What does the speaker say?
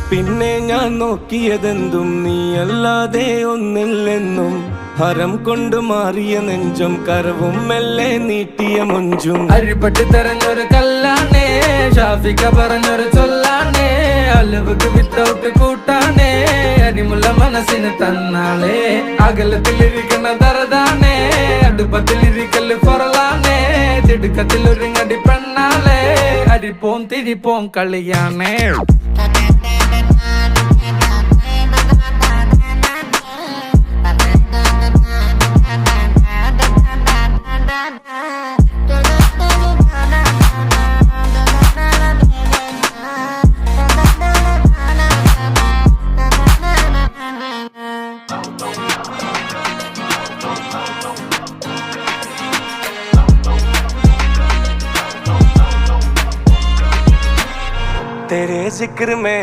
പിന്നെ ഞാൻ നോക്കിയതെന്തും നീയല്ലാതെ ഒന്നില്ലെന്നും ഹരം കൊണ്ട് മാറിയ നെഞ്ചും കരവും മെല്ലെ നീട്ടിയ മൊഞ്ചും അരിപ്പട്ടി തെരഞ്ഞൊരു കല്ലാണേ ഷാഫിക്ക പറഞ്ഞൊരു ചൊല്ലാണേ അലവുക്ക് വിത്തൗട്ട് കൂട്ടാണേ അരിമുള്ള മനസ്സിന് തന്നാളേ അകലത്തിലിരിക്കണ ദറതാണേ അടുപ്പത്തിലിരിക്കല് പൊറലാണേ തിടുക്കത്തിൽ ഒരുങ്ങടി പെണ്ണാളേ അരിപ്പോം തിരിപ്പോം കളിയാണേ तेरे जिक्र में